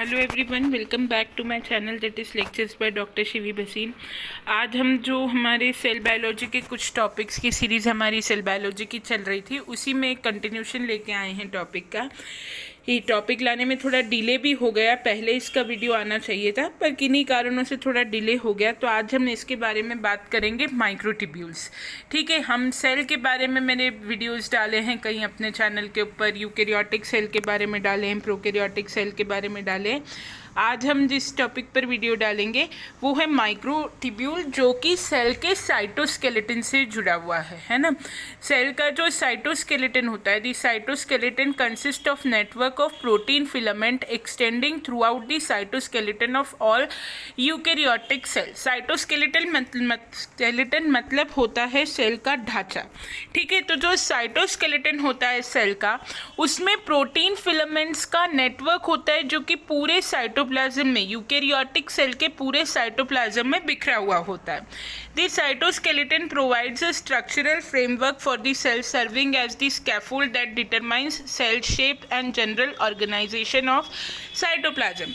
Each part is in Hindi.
Hello everyone, welcome back to my channel that is lectures by doctor Shivi Bhasin. आज हम जो हमारे सेल बायोलॉजी के कुछ टॉपिक्स की सीरीज़ हमारी सेल बायोलॉजी की चल रही थी, उसी में एक कंटिन्यूशन लेके आए हैं टॉपिक का। ये टॉपिक लाने में थोड़ा डिले भी हो गया, पहले इसका वीडियो आना चाहिए था पर किन्हीं कारणों से थोड़ा डिले हो गया। तो आज हम इसके बारे में बात करेंगे माइक्रोट्यूब्यूल्स। ठीक है, हम सेल के बारे में मैंने वीडियोस डाले हैं कहीं अपने चैनल के ऊपर, यूकैरियोटिक सेल के बारे में डाले हैं, प्रोकैरियोटिक सेल के बारे में डाले हैं। आज हम जिस टॉपिक पर वीडियो डालेंगे वो है माइक्रोट्यूब्यूल, जो कि सेल के साइटोस्केलेटन से जुड़ा हुआ है ना। सेल का जो साइटोस्केलेटन होता है, the cytoskeleton consist of network of protein filament extending throughout the cytoskeleton of all eukaryotic cell. Cytoskeleton मतलब होता है सेल का ढांचा। ठीक है, तो जो साइटोस्केलेटन होता है सेल का, उसमें प्रोटीन फिलामेंट्स का नेटवर्क होता है जो कि पूरे साइटोप्लाज्म में, यूकैरियोटिक सेल के पूरे साइटोप्लाज्म में बिखरा हुआ होता है। The cytoskeleton provides a structural framework for the cell, serving as the scaffold that determines cell shape and general organisation of cytoplasm.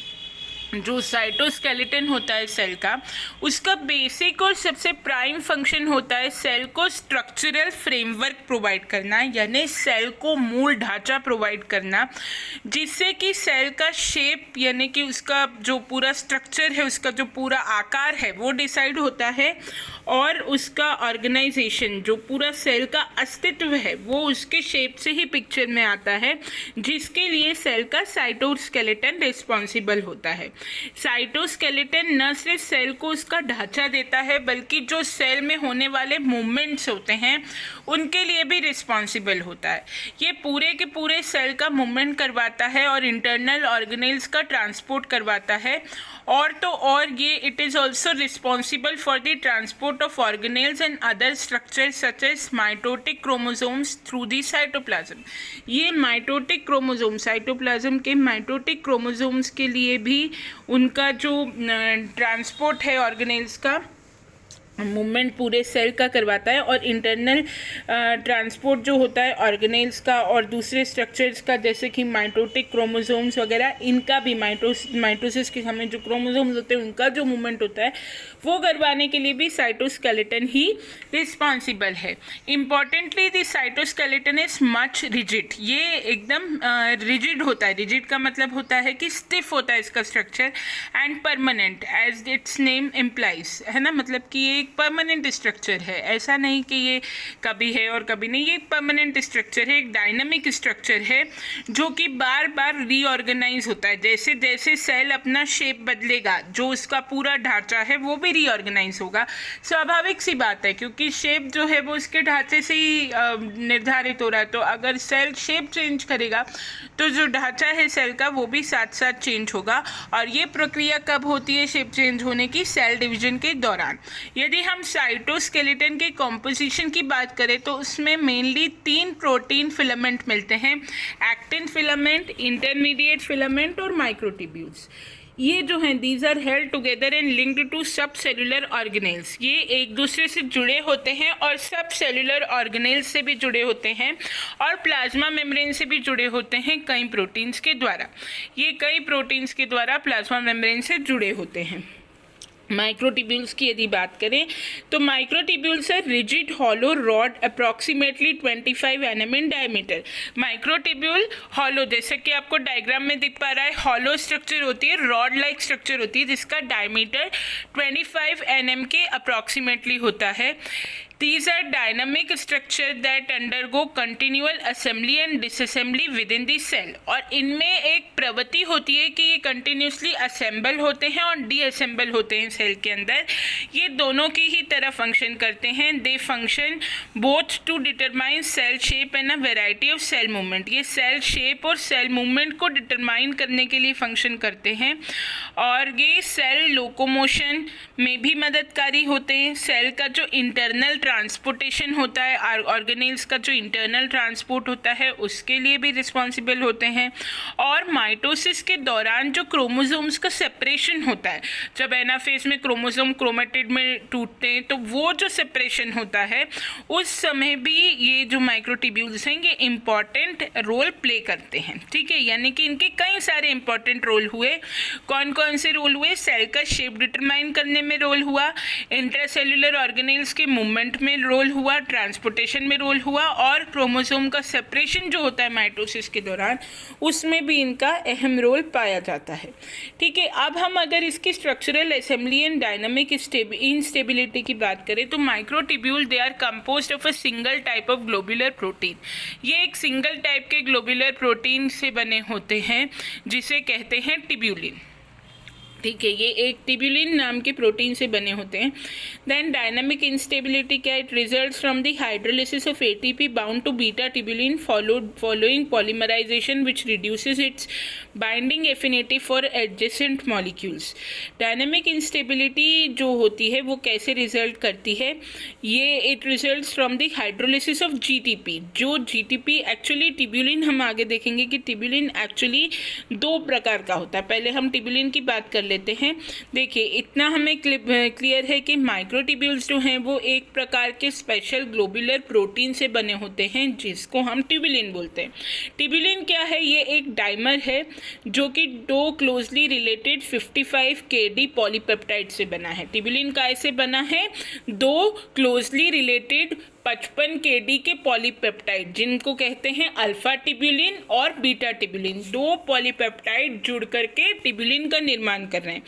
जो साइटोस्केलेटन होता है सेल का, उसका बेसिक और सबसे प्राइम फंक्शन होता है सेल को स्ट्रक्चरल फ्रेमवर्क प्रोवाइड करना, यानी सेल को मूल ढांचा प्रोवाइड करना, जिससे कि सेल का शेप यानी कि उसका जो पूरा स्ट्रक्चर है, उसका जो पूरा आकार है वो डिसाइड होता है, और उसका ऑर्गेनाइजेशन, जो पूरा सेल का अस्तित्व है, वो उसके शेप से ही पिक्चर में आता है, जिसके लिए सेल का साइटोस्केलेटन रिस्पॉन्सिबल होता है। साइटोस्केलेटन न सिर्फ सेल को उसका ढांचा देता है, बल्कि जो सेल में होने वाले मूवमेंट्स होते हैं उनके लिए भी रिस्पॉन्सिबल होता है। ये पूरे के पूरे सेल का मूवमेंट करवाता है और इंटरनल ऑर्गेनेल्स का ट्रांसपोर्ट करवाता है, और तो और ये it is also responsible for the transport of organelles and other structures such as mitotic chromosomes through the cytoplasm. ये माइटोटिक क्रोमोसोम, साइटोप्लाज्म के माइटोटिक क्रोमोसोम्स के लिए भी उनका जो ट्रांसपोर्ट है ऑर्गेनेल्स का, मूवमेंट पूरे सेल का करवाता है, और इंटरनल ट्रांसपोर्ट जो होता है ऑर्गेनेल्स का और दूसरे स्ट्रक्चर्स का, जैसे कि माइटोटिक क्रोमोसोम्स वगैरह, इनका भी माइटोसिस के समय जो क्रोमोसोम्स होते हैं उनका जो मूवमेंट होता है वो करवाने के लिए भी साइटोस्केलेटन ही रिस्पॉन्सिबल है। Importantly the cytoskeleton is much rigid. ये एकदम रिजिड होता है। रिजिड का मतलब होता है कि स्टिफ होता है इसका structure, and permanent as its name implies, है ना। मतलब कि ये परमानेंट स्ट्रक्चर है, ऐसा नहीं कि ये कभी है और कभी नहीं। ये एक परमानेंट स्ट्रक्चर है, एक डायनामिक स्ट्रक्चर है जो कि बार बार रीऑर्गेनाइज होता है। जैसे जैसे सेल अपना शेप बदलेगा, जो उसका पूरा ढांचा है वो भी रीऑर्गेनाइज होगा। स्वाभाविक सी बात है, क्योंकि शेप जो है वो उसके ढांचे से ही निर्धारित हो रहा है। तो अगर सेल शेप चेंज करेगा तो जो ढांचा है सेल का वो भी साथ साथ चेंज होगा। और ये प्रक्रिया कब होती है शेप चेंज होने की? सेल डिवीजन के दौरान। यदि हम साइटोस्केलेटन के कॉम्पोजिशन की बात करें तो उसमें मेनली 3 प्रोटीन फिलामेंट मिलते हैं: एक्टिन फिलामेंट, इंटरमीडिएट फिलामेंट और माइक्रोट्यूब्यूल्स। ये जो हैं these are held together and linked to subcellular organelles. ये एक दूसरे से जुड़े होते हैं और सब सेलुलर ऑर्गेनेल्स से भी जुड़े होते हैं, और प्लाज्मा मेम्ब्रेन से भी जुड़े होते हैं कई प्रोटीन्स के द्वारा। ये कई प्रोटीन्स के द्वारा प्लाज्मा मेम्ब्रेन से जुड़े होते हैं। माइक्रोट्यूब्यूल्स की यदि बात करें तो microtubules are rigid hollow rod approximately 25 nm in diameter. Microtubule hollow, जैसे कि आपको डायग्राम में दिख पा रहा है, हॉलो स्ट्रक्चर होती है, रॉड लाइक स्ट्रक्चर होती है, जिसका डायमीटर 25 nm के अप्रॉक्सीमेटली होता है। These are dynamic structure that undergo continual assembly and disassembly within the cell। और इनमें एक प्रवृत्ति होती है कि ये कंटिन्यूसली असेंबल होते हैं और डीअसेंबल होते हैं सेल के अंदर। ये दोनों की ही तरह फंक्शन करते हैं। They function both to determine cell shape and a variety of cell movement. ये सेल शेप और सेल मूवमेंट को डिटरमाइन करने के लिए फंक्शन करते हैं, और ये सेल लोकोमोशन में भी मददकारी होते हैं। सेल का जो इंटरनल ट्रांसपोर्टेशन होता है, ऑर्गेनेल्स का जो इंटरनल ट्रांसपोर्ट होता है उसके लिए भी रिस्पॉन्सिबल होते हैं। और माइटोसिस के दौरान जो क्रोमोसोम्स का सेपरेशन होता है, जब एनाफेज में क्रोमोसोम क्रोमेटिड में टूटते हैं तो वो जो सेपरेशन होता है उस समय भी ये जो माइक्रोट्यूब्यूल्स हैं ये इम्पॉर्टेंट रोल प्ले करते हैं। ठीक है, यानी कि इनके कई सारे इंपॉर्टेंट रोल हुए। कौन कौन से रोल हुए? सेल का शेप डिटरमाइन करने में रोल हुआ, इंट्रासेल्युलर ऑर्गेनेल्स के मूवमेंट में रोल हुआ, ट्रांसपोर्टेशन में रोल हुआ, और क्रोमोसोम का सेपरेशन जो होता है माइटोसिस के दौरान उसमें भी इनका अहम रोल पाया जाता है। ठीक है, अब हम अगर इसकी structural assembly and dynamic instability की बात करें तो microtubule they are composed of a single type of globular protein. ये एक सिंगल टाइप के ग्लोबुलर प्रोटीन से बने होते हैं जिसे कहते हैं ट्यूब्यूलिन। ठीक है, ये एक ट्यूब्यूलिन नाम के प्रोटीन से बने होते हैं। देन डायनामिक इंस्टेबिलिटी क्या? It results from the hydrolysis of ATP bound to beta tubulin following polymerisation which reduces its binding affinity for adjacent molecules. Dynamic instability जो होती है वो कैसे रिजल्ट करती है? ये it results from the hydrolysis of GTP. जो जीटीपी एक्चुअली ट्यूब्यूलिन, हम आगे देखेंगे कि ट्यूब्यूलिन एक्चुअली दो प्रकार का होता है। पहले हम ट्यूब्यूलिन की बात कर लेते हैं। देखिए, इतना हमें क्लियर है कि माइक्रोट्यूब्यूल्स जो हैं वो एक प्रकार के स्पेशल ग्लोबुलर प्रोटीन से बने होते हैं जिसको हम ट्यूब्यूलिन बोलते हैं। ट्यूब्यूलिन क्या है? ये एक डाइमर है जो कि दो क्लोजली रिलेटेड 55 kD पॉलीपेप्टाइड से बना है। ट्यूब्यूलिन कैसे बना है? दो क्लोजली रिलेटेड 55 kD के पॉलीपेप्टाइड जिनको कहते हैं अल्फा ट्यूब्यूलिन और बीटा ट्यूब्यूलिन। दो पॉलीपेप्टाइड जुड़ करके ट्यूब्यूलिन का निर्माण कर रहे हैं।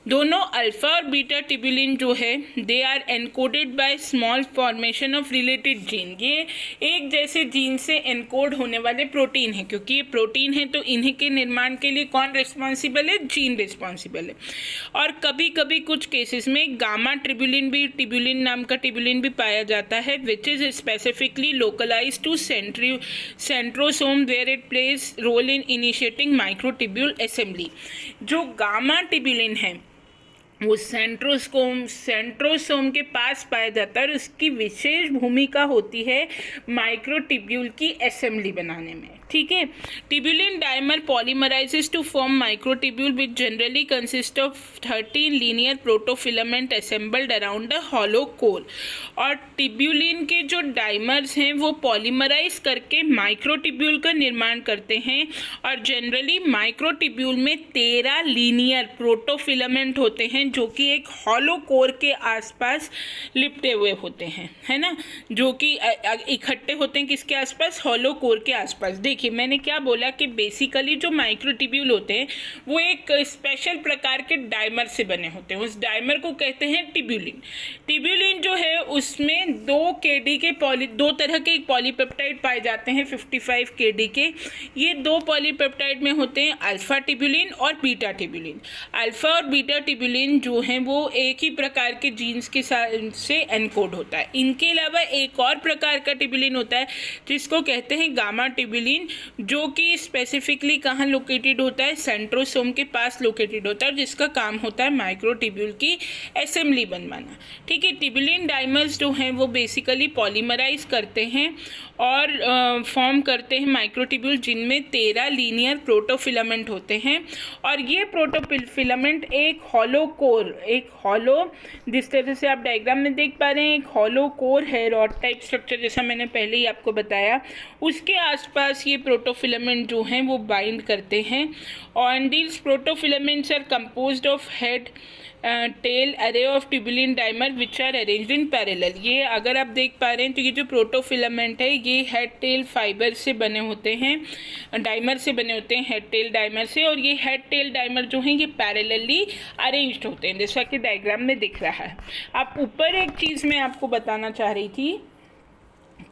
दोनों अल्फा और बीटा ट्यूब्यूलिन जो है they are encoded by small formation of related gene. ये एक जैसे जीन से एनकोड होने वाले प्रोटीन है। क्योंकि ये प्रोटीन है तो इन्हीं के निर्माण के लिए कौन रिस्पॉन्सिबल है? जीन रिस्पॉन्सिबल है। और कभी कभी कुछ केसेस में गामा ट्यूब्यूलिन भी, ट्यूब्यूलिन नाम का ट्यूब्यूलिन भी पाया जाता है विच is specifically localized to centrosome where it plays role in initiating microtubule assembly। जो गामा ट्यूब्यूलिन है वो सेंट्रोसोम के पास पाया जाता है और उसकी विशेष भूमिका होती है माइक्रोट्यूब्यूल की असेंबली बनाने में। ठीक है, tubulin dimer polymerises to form microtubule which generally consist of 13 linear protofilament assembled around a hollow core. और ट्यूब्यूलिन के जो डाइमर्स हैं वो पॉलीमराइज करके माइक्रोट्यूब्यूल का निर्माण करते हैं। और जनरली माइक्रोट्यूब्यूल में 13 लीनियर प्रोटोफिलामेंट होते हैं जो कि एक हॉलो कोर के आसपास लिपटे हुए होते हैं, है ना, जो कि इकट्ठे होते हैं किसके आसपास? हॉलो कोर के आसपास। देखिए, मैंने क्या बोला कि बेसिकली जो माइक्रोट्यूब्यूल होते हैं वो एक स्पेशल प्रकार के डाइमर से बने होते हैं। उस डाइमर को कहते हैं ट्यूब्यूलिन। ट्यूब्यूलिन जो है उसमें 2 kD के दो तरह के पॉलीपेप्टाइड पाए जाते हैं 55 kD के। ये दो पॉलीपेप्टाइड में होते हैं अल्फा ट्यूब्यूलिन और बीटा ट्यूब्यूलिन। अल्फा और बीटा ट्यूब्यूलिन जो हैं वो एक ही प्रकार के जीन्स के साथ से एनकोड होता है। इनके अलावा एक और प्रकार का ट्यूब्यूलिन होता है जिसको कहते हैं गामा ट्यूब्यूलिन, जो कि स्पेसिफिकली कहाँ लोकेटेड होता है? सेंट्रोसोम के पास लोकेटेड होता है, जिसका काम होता है माइक्रोट्यूब्यूल की असेंबली बनवाना। ठीक है, ट्यूब्यूलिन डाइमर्स जो हैं वो बेसिकली पॉलीमराइज करते हैं और फॉर्म करते हैं माइक्रोट्यूब्यूल जिनमें 13 लीनियर प्रोटोफिलामेंट होते हैं। और ये प्रोटोफिलामेंट एक हॉलो कोर, जिस तरह से आप डायग्राम में देख पा रहे हैं, एक हॉलो कोर है, रॉड टाइप स्ट्रक्चर जैसा मैंने पहले ही आपको बताया, उसके आसपास ये प्रोटोफिलामेंट जो हैं वो बाइंड करते हैं। और these protofilaments are composed of head tail array of tubulin dimer which are arranged in parallel. ये अगर आप देख पा रहे हैं तो ये जो प्रोटोफिलामेंट है ये हेड टेल फाइबर से बने होते हैं, डाइमर से बने होते हैं, हेड टेल डाइमर से। और ये हेड टेल डाइमर जो हैं ये पैरेलली अरेंज्ड होते हैं जैसा कि डायग्राम में दिख रहा है। आप ऊपर एक चीज़ मैं आपको बताना चाह रही थी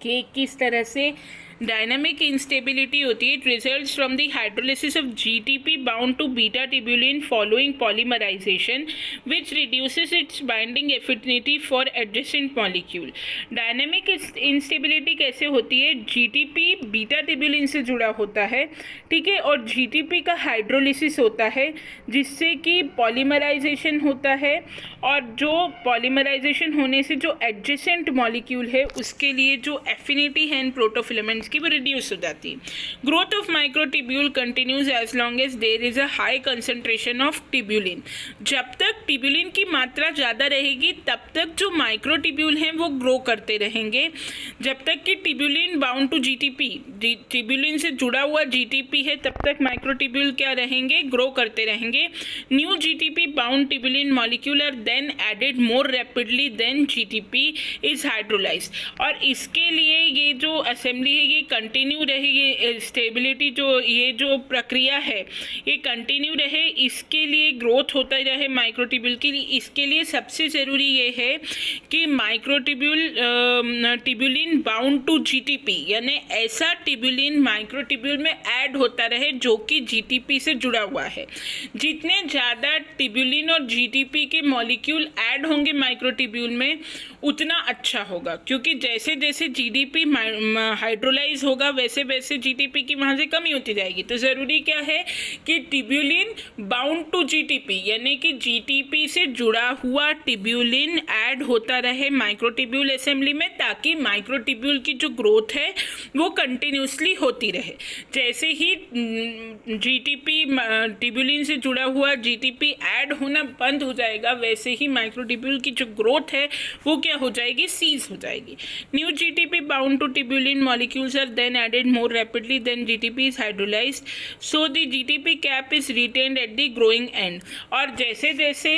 कि किस तरह से डायनामिक इंस्टेबिलिटी होती है, it results from the hydrolysis of GTP bound to beta tubulin following polymerisation which reduces its binding affinity for adjacent molecule. Dynamic instability कैसे होती है, जीटीपी बीटा ट्यूबुलिन से जुड़ा होता है, ठीक है, और जीटीपी का हाइड्रोलिसिस होता है जिससे कि पॉलीमराइजेशन होता है, और जो पॉलीमराइजेशन होने से जो एडजेसेंट मॉलिक्यूल है उसके लिए जो एफिनिटी है इन प्रोटोफिलामेंट्स की वो रिड्यूस हो जाती है। Growth of microtubule continues as long as there is a high concentration of tubulin. जब तक ट्यूब्यूलिन की मात्रा ज़्यादा रहेगी तब तक जो माइक्रोट्यूब्यूल हैं वो ग्रो करते रहेंगे। जब तक कि tubulin bound to GTP, tubulin से जुड़ा हुआ जीटीपी है, तब तक माइक्रोट्यूब्यूल क्या रहेंगे, ग्रो करते रहेंगे। New GTP bound tubulin molecule are then added more rapidly than GTP is hydrolysed. और इसके लिए ये जो असेंबली है ये कंटिन्यू रहे, ये स्टेबिलिटी जो प्रक्रिया है ये कंटिन्यू रहे, इसके लिए ग्रोथ होता रहे माइक्रोट्यूब्यूल के लिए। इसके लिए सबसे ज़रूरी ये है कि ट्यूब्यूलिन बाउंड टू जीटीपी, यानी ऐसा ट्यूब्यूलिन माइक्रोट्यूब्यूल में ऐड होता रहे जो कि जीटीपी से जुड़ा हुआ है। जितने ज़्यादा ट्यूब्यूलिन और जीटीपी के मॉलिक्यूल ऐड होंगे माइक्रोट्यूब्यूल में उतना अच्छा होगा, क्योंकि जैसे जैसे जीडीपी हाइड्रोलाइज होगा वैसे वैसे जीटीपी की वहाँ से कमी होती जाएगी। तो ज़रूरी क्या है कि ट्यूब्यूलिन बाउंड टू जीटीपी, यानी कि जीटीपी से जुड़ा हुआ ट्यूब्यूलिन ऐड होता रहे माइक्रोट्यूब्यूल असेंबली में, ताकि माइक्रोट्यूब्यूल की जो ग्रोथ है वो कंटिन्यूसली होती रहे। जैसे ही जीटीपी ट्यूब्यूलिन से जुड़ा हुआ जीटीपी ऐड होना बंद हो जाएगा, वैसे ही माइक्रोट्यूब्यूल की जो ग्रोथ है वो क्या हो जाएगी, सीज हो जाएगी। New GTP bound to tubulin molecules are then added more rapidly than GTP is hydrolysed, so the GTP cap is retained at the growing end. और जैसे जैसे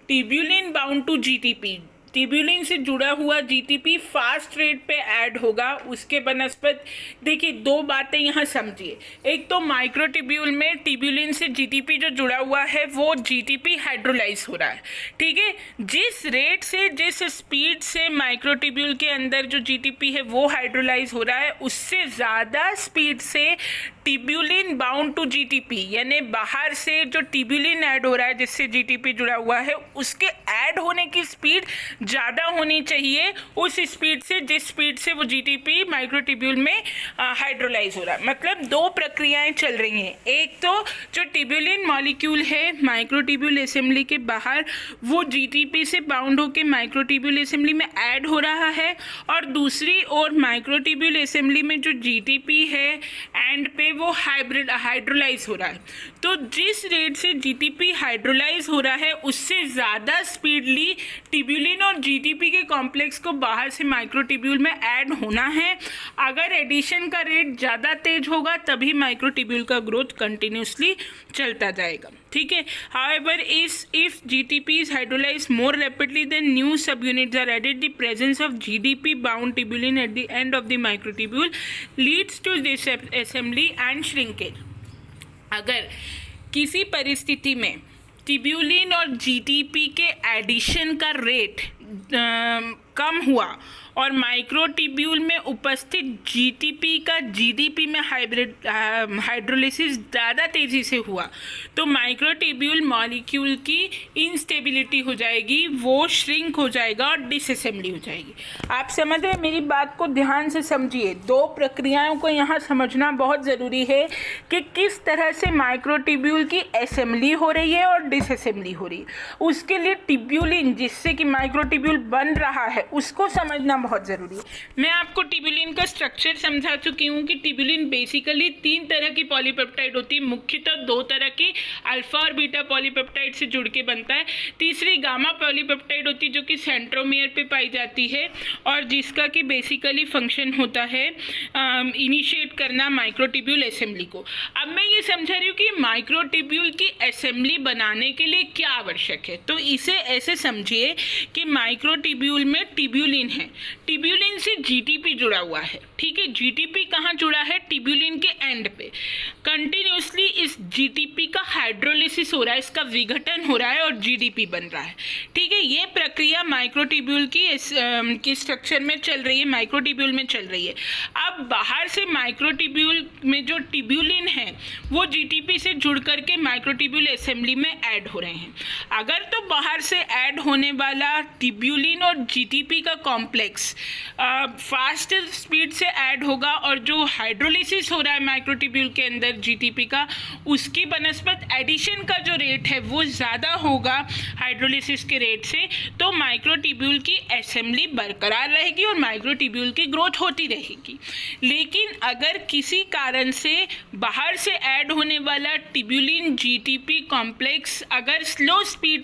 tubulin bound to GTP, tubulin से जुड़ा हुआ जीटीपी फास्ट रेट पे ऐड होगा, उसके बनस्पत देखिए दो बातें यहाँ समझिए। एक तो माइक्रोट्यूब्यूल में ट्यूब्यूलिन से जीटीपी जो जुड़ा हुआ है वो जीटीपी हाइड्रोलाइज हो रहा है, ठीक है। जिस रेट से, जिस स्पीड से माइक्रोट्यूब्यूल के अंदर जो जीटीपी है वो हाइड्रोलाइज हो रहा है, उससे ज़्यादा स्पीड से ट्यूब्यूलिन बाउंड टू जीटीपी, यानी बाहर से जो ट्यूब्यूलिन ऐड हो रहा है जिससे जीटीपी जुड़ा हुआ है, उसके ऐड होने की स्पीड ज़्यादा होनी चाहिए उस स्पीड से जिस स्पीड से वो जीटीपी माइक्रोट्यूब्यूल में हाइड्रोलाइज हो रहा है। मतलब दो प्रक्रियाएं चल रही हैं। एक तो जो ट्यूब्यूलिन मॉलिक्यूल है माइक्रोट्यूब्यूल असेंबली के बाहर, वो जीटीपी से बाउंड होकर माइक्रोट्यूब्यूल असेंबली में ऐड हो रहा है, और दूसरी ओर माइक्रोट्यूब्यूल असेंबली में जो जीटीपी है एंड पे वो हाइड्रोलाइज हो रहा है। तो जिस रेट से जीटीपी हाइड्रोलाइज हो रहा है उससे ज़्यादा स्पीडली ट्यूब्यूलिन और जीटीपी के कॉम्प्लेक्स को बाहर से माइक्रोट्यूब्यूल में ऐड होना है। अगर एडिशन का रेट ज़्यादा तेज होगा तभी माइक्रोट्यूब्यूल का ग्रोथ कंटिन्यूसली चलता जाएगा, ठीक है। However if GTP is hydrolyse more rapidly then new सब units are added, the presence of GDP bound tubulin at the end of the microtubule leads to this assembly and shrinkage. अगर किसी परिस्थिति में ट्यूब्यूलिन और जीटीपी के एडिशन का रेट कम हुआ और माइक्रोट्यूब्यूल में उपस्थित जीटीपी का जीडीपी में हाइड्रोलिसिस ज़्यादा तेज़ी से हुआ, तो माइक्रोट्यूब्यूल मॉलिक्यूल की इंस्टेबिलिटी हो जाएगी, वो श्रिंक हो जाएगा और डिसअसेंबली हो जाएगी। आप समझ रहे हैं, मेरी बात को ध्यान से समझिए। दो प्रक्रियाओं को यहाँ समझना बहुत ज़रूरी है कि किस तरह से माइक्रोट्यूब्यूल की असेंबली हो रही है और डिसअसेंबली हो रही है। उसके लिए ट्यूब्यूलिन जिससे कि माइक्रोट्यूब्यूल बन रहा है उसको समझना बहुत ज़रूरी है। मैं आपको ट्यूब्यूलिन का स्ट्रक्चर समझा चुकी हूँ कि ट्यूब्यूलिन बेसिकली 3 तरह की पॉलीपेप्टाइड होती है, मुख्यतः 2 तरह की अल्फा और बीटा पॉलीपेप्टाइड से जुड़ के बनता है। तीसरी गामा पॉलीपेप्टाइड होती है जो कि सेंट्रोमियर पे पाई जाती है और जिसका कि बेसिकली फंक्शन होता है इनिशिएट करना माइक्रोट्यूब्यूल असेंबली को। अब मैं ये समझा रही हूँ कि माइक्रोट्यूब्यूल की असेंबली बनाने के लिए क्या आवश्यक है, तो इसे ऐसे समझिए कि माइक्रोट्यूब्यूल में ट्यूब्यूलिन है, ट्यूब्यूलिन से जीटीपी जुड़ा हुआ है, ठीक है। जीटीपी कहाँ जुड़ा है, ट्यूब्यूलिन के एंड पे। कंटिन्यूसली इस जीटीपी का हाइड्रोलिसिस हो रहा है, इसका विघटन हो रहा है और जीडीपी बन रहा है, ठीक है। ये प्रक्रिया माइक्रोट्यूब्यूल की स्ट्रक्चर में चल रही है, माइक्रोट्यूब्यूल में चल रही है। अब बाहर से माइक्रोट्यूब्यूल में जो ट्यूब्यूलिन है वो जीटीपी से जुड़ करके माइक्रोट्यूब्यूल असेंबली में ऐड हो रहे हैं। अगर तो बाहर से ऐड होने वाला ट्यूब्यूलिन और जीटीपी का कॉम्प्लेक्स फास्ट स्पीड से ऐड होगा और जो हाइड्रोलिसिस हो रहा है माइक्रोट्यूब्यूल के अंदर जीटीपी का, उसकी बनस्पत एडिशन का जो रेट है वो ज़्यादा होगा हाइड्रोलिसिस के रेट से, तो माइक्रोट्यूब्यूल की असेंबली बरकरार रहेगी और माइक्रोट्यूब्यूल की ग्रोथ होती रहेगी। लेकिन अगर किसी कारण से बाहर से ऐड होने वाला ट्यूब्यूलिन जीटीपी कॉम्प्लेक्स अगर स्लो स्पीड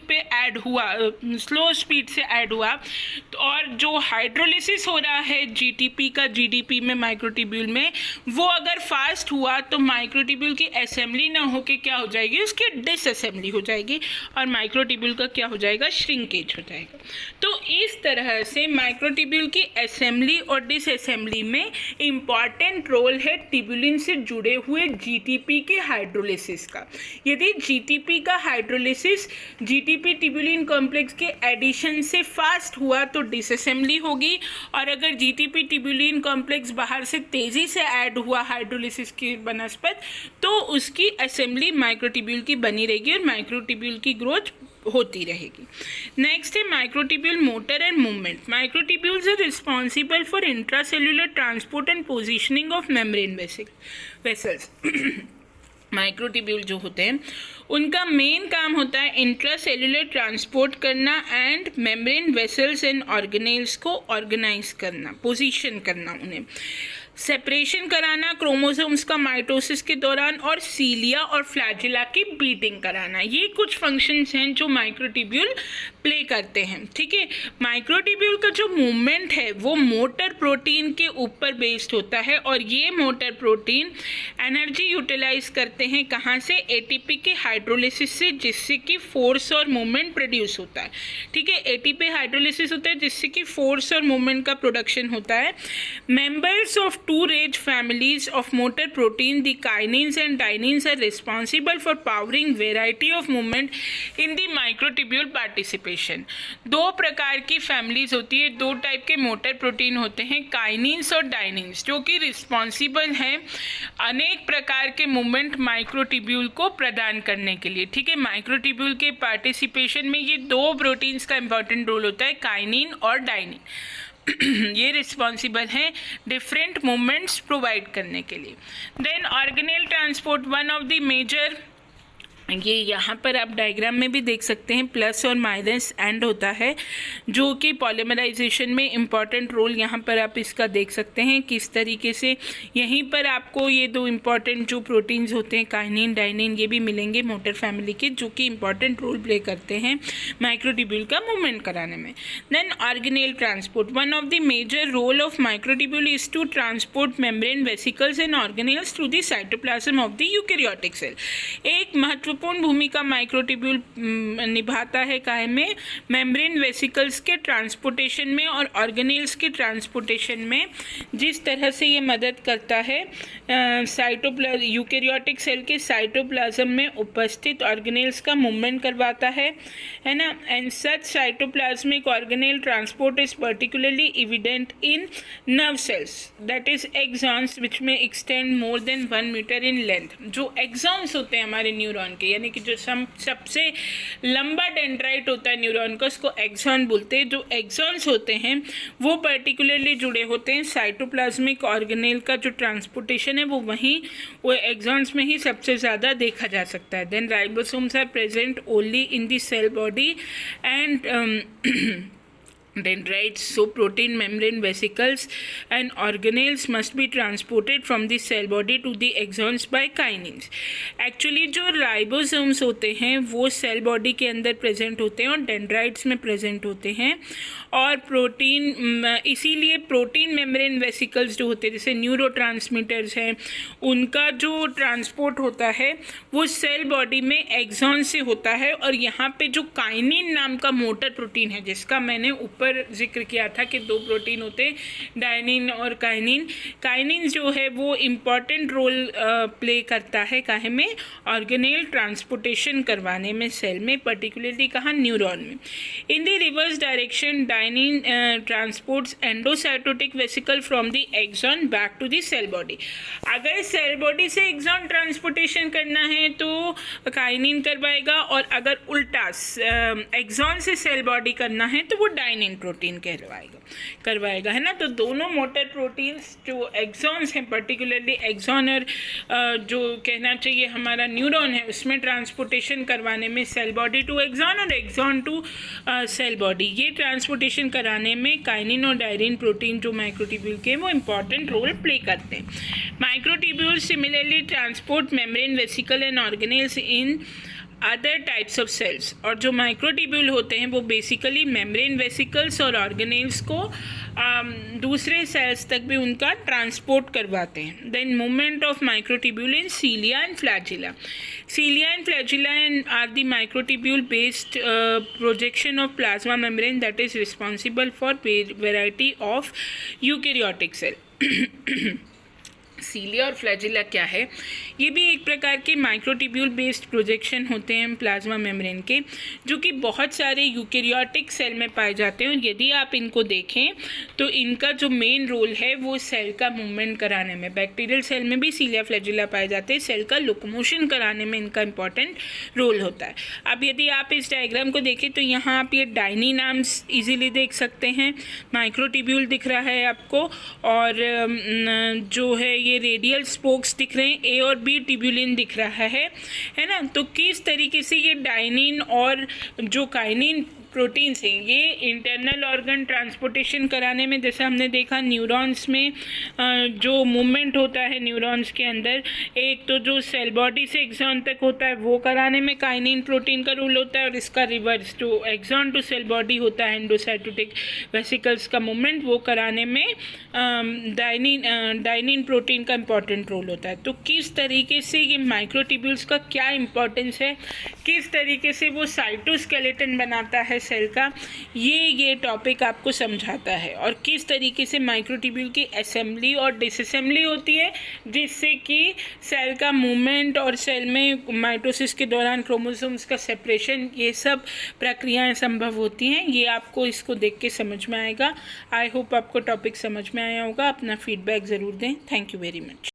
से ऐड हुआ तो और जो हाइड्रोलिसिस हो रहा है जीटीपी का जीडीपी में माइक्रोट्यूब्यूल में, वो अगर फास्ट हुआ तो माइक्रोट्यूब्यूल की असेंबली ना होके क्या हो जाएगी, उसकी डिसअसेंबली हो जाएगी और माइक्रोट्यूब्यूल का क्या हो जाएगा, श्रिंकेज हो जाएगा। तो इस तरह से माइक्रोट्यूब्यूल की असेंबली और डिसअसेंबली में इम्पॉर्टेंट रोल है ट्यूब्यूलिन से जुड़े हुए जीटीपी के हाइड्रोलिसिस का। यदि जीटीपी का हाइड्रोलिसिस जीटीपी ट्यूब्यूलिन कॉम्प्लेक्स के एडिशन से फास्ट हुआ तो डिसअसेंबली होगी, और अगर जीटीपी ट्यूब्यूलिन कॉम्प्लेक्स बाहर से तेज़ी से ऐड हुआ हाइड्रोलिसिस की बनस्पत तो उसकी असेंबली माइक्रोट्यूब्यूल की बनी रहेगी और माइक्रोट्यूब्यूल की ग्रोथ होती रहेगी। नेक्स्ट है microtubule motor and movement. Microtubules are responsible for intracellular transport and positioning of membrane vessels. Microtubule जो होते हैं उनका मेन काम होता है इंट्रासेल्युलर ट्रांसपोर्ट करना and membrane vessels and organelles को ऑर्गेनाइज करना, पोजीशन करना, उन्हें सेपरेशन कराना क्रोमोसोम्स का माइटोसिस के दौरान, और सीलिया और फ्लैजिला की बीटिंग कराना। ये कुछ फंक्शंस हैं जो माइक्रोट्यूब्यूल प्ले करते हैं। ठीक है, माइक्रोट्यूब्यूल का जो मूवमेंट है वो मोटर प्रोटीन के ऊपर बेस्ड होता है और ये मोटर प्रोटीन एनर्जी यूटिलाइज करते हैं कहाँ से, एटीपी के हाइड्रोलिसिस से, जिससे कि फोर्स और मूवमेंट प्रोड्यूस होता है। ठीक है, एटीपी हाइड्रोलिसिस होता है जिससे कि फोर्स और मूवमेंट का प्रोडक्शन होता है। Members of two range families of motor protein, the kinins and dyneins are responsible for powering variety of movement in the microtubule participation। दो प्रकार की फैमिलीज होती है, दो टाइप के मोटर प्रोटीन होते हैं, काइनिन्स और डाइनिन्स, जो कि रिस्पॉन्सिबल हैं अनेक प्रकार के मूवमेंट माइक्रोट्यूब्यूल को प्रदान करने के लिए। ठीक है, माइक्रोट्यूब्यूल के पार्टिसिपेशन में ये दो प्रोटीन्स का इंपॉर्टेंट रोल होता है, काइनिन और डाइनिन। ये रिस्पॉन्सिबल हैं डिफरेंट मूवमेंट्स प्रोवाइड करने के लिए। Then organelle transport, one of the major, ये यहाँ पर आप डायग्राम में भी देख सकते हैं, प्लस और माइनस एंड होता है जो कि पॉलीमराइजेशन में इम्पॉर्टेंट रोल यहाँ पर आप इसका देख सकते हैं किस तरीके से। यहीं पर आपको ये दो इम्पॉर्टेंट जो प्रोटीन्स होते हैं काइनिन डाइनिन ये भी मिलेंगे मोटर फैमिली के, जो कि इम्पॉर्टेंट रोल प्ले करते हैं माइक्रोट्यूब्यूल का मूवमेंट कराने में। Then organelle transport, one of the major role of microtubule is to transport membrane vesicles and organelles through the cytoplasm of the eukaryotic cell. एक महत्वपूर्ण भूमिका माइक्रोट्यूब्यूल निभाता है काहे में, मेम्ब्रेन वेसिकल्स के ट्रांसपोर्टेशन में और ऑर्गेनेल्स के ट्रांसपोर्टेशन में। जिस तरह से ये मदद करता है यूकेरियोटिक सेल के साइटोप्लाज्म में उपस्थित ऑर्गेनेल्स का मूवमेंट करवाता है ना। And such cytoplasmic organelle transport is particularly evident in nerve cells, that is axons which may extend more than 1 metre in length. जो एक्सॉन्स होते हैं हमारे न्यूरॉन के, यानी कि जो सबसे लंबा डेंड्राइट होता है न्यूरॉन का, उसको एक्सॉन बोलते हैं। जो एक्सॉन्स होते हैं वो पर्टिकुलरली जुड़े होते हैं साइटोप्लाज्मिक ऑर्गेनेल का जो ट्रांसपोर्टेशन है वो एक्सॉन्स में ही सबसे ज़्यादा देखा जा सकता है। Then ribosomes are present only in the cell body and dendrites, so protein membrane vesicles and organelles must be transported from the cell body to the axons by kinins। Actually जो राइबोसोम्स होते हैं वो सेल बॉडी के अंदर प्रेजेंट होते हैं और डेंड्राइट्स में प्रेजेंट होते हैं, और प्रोटीन इसीलिए प्रोटीन मेम्ब्रेन वेसिकल्स जो होते हैं जैसे न्यूरोट्रांसमीटर्स हैं उनका जो ट्रांसपोर्ट होता है वो सेल बॉडी में एक्सॉन से होता है। और यहाँ पे जो काइनिन नाम का मोटर प्रोटीन है जिसका मैंने ऊपर ऊपर जिक्र किया था कि दो प्रोटीन होते हैं, डायनिन और काइनिन। काइनिन जो है वो इम्पॉर्टेंट रोल प्ले करता है काहे में, ऑर्गेनेल ट्रांसपोर्टेशन करवाने में सेल में, पर्टिकुलरली कहाँ, न्यूरॉन में। In the reverse direction dynein transports endocytotic vesicle from the axon back to the cell body. अगर सेल बॉडी से एक्सॉन ट्रांसपोर्टेशन करना है तो काइनिन करवाएगा, और अगर उल्टा एक्सॉन से सेल बॉडी करना है तो वो डायनिन प्रोटीन करवाएगा, है ना। तो दोनों मोटर प्रोटीन्स जो एक्सॉन्स हैं, पर्टिकुलरली एक्सॉन और जो कहना चाहिए हमारा न्यूरॉन है, उसमें ट्रांसपोर्टेशन करवाने में सेल बॉडी टू एक्सॉन और एक्सॉन टू सेल बॉडी, ये ट्रांसपोर्टेशन कराने में काइनिन और डायनिन प्रोटीन जो माइक्रोट्यूब्यूल के वो इंपॉर्टेंट रोल प्ले करते हैं। Microtubule similarly transport membrane vesicle and organelles in other types of cells. और जो माइक्रोट्यूब्यूल होते हैं वो बेसिकली मेम्ब्रेन वेसिकल्स और ऑर्गेनेल्स को दूसरे सेल्स तक भी उनका ट्रांसपोर्ट करवाते हैं। Then movement of microtubule in cilia and flagella. Cilia and flagella are the microtubule based projection of plasma membrane that is responsible for variety of eukaryotic cell। सीलिया और फ्लैजिला क्या है, ये भी एक प्रकार के माइक्रोट्यूब्यूल बेस्ड प्रोजेक्शन होते हैं प्लाज्मा मेम्ब्रेन के, जो कि बहुत सारे यूकेरियोटिक सेल में पाए जाते हैं। और यदि आप इनको देखें तो इनका जो मेन रोल है वो सेल का मूवमेंट कराने में, बैक्टीरियल सेल में भी सीलिया फ्लैजिला पाए जाते हैं, सेल का लोकोमोशन कराने में इनका इंपॉर्टेंट रोल होता है। अब यदि आप इस डायग्राम को देखें तो यहाँ आप ये डायनिन आर्म्स इजीली देख सकते हैं, माइक्रोट्यूब्यूल दिख रहा है आपको, और जो है ये रेडियल स्पोक्स दिख रहे हैं, ए और बी ट्यूब्यूलिन दिख रहा है ना। तो किस तरीके से ये डायनिन और जो काइनिन प्रोटीन्स हैं ये इंटरनल ऑर्गन ट्रांसपोर्टेशन कराने में, जैसे हमने देखा न्यूरॉन्स में जो मूवमेंट होता है न्यूरॉन्स के अंदर, एक तो जो सेल बॉडी से एक्सॉन तक होता है वो कराने में काइनिन प्रोटीन का रोल होता है, और इसका रिवर्स जो एक्सॉन टू सेल बॉडी होता है एंडोसाइटोटिक वेसिकल्स का मूवमेंट, वो कराने में डायनिन प्रोटीन का इंपॉर्टेंट रोल होता है। तो किस तरीके से ये माइक्रोट्यूब्यूल्स का क्या इंपॉर्टेंस है, किस तरीके से वो साइटोस्केलेटन बनाता है सेल का, ये टॉपिक आपको समझाता है, और किस तरीके से माइक्रोट्यूब्यूल की असेंबली और डिसअसेंबली होती है जिससे कि सेल का मूवमेंट और सेल में माइटोसिस के दौरान क्रोमोसोम्स का सेपरेशन, ये सब प्रक्रियाएं संभव होती हैं। ये आपको इसको देख के समझ में आएगा। आई होप आपको टॉपिक समझ में आया होगा। अपना फीडबैक ज़रूर दें। Thank you very much.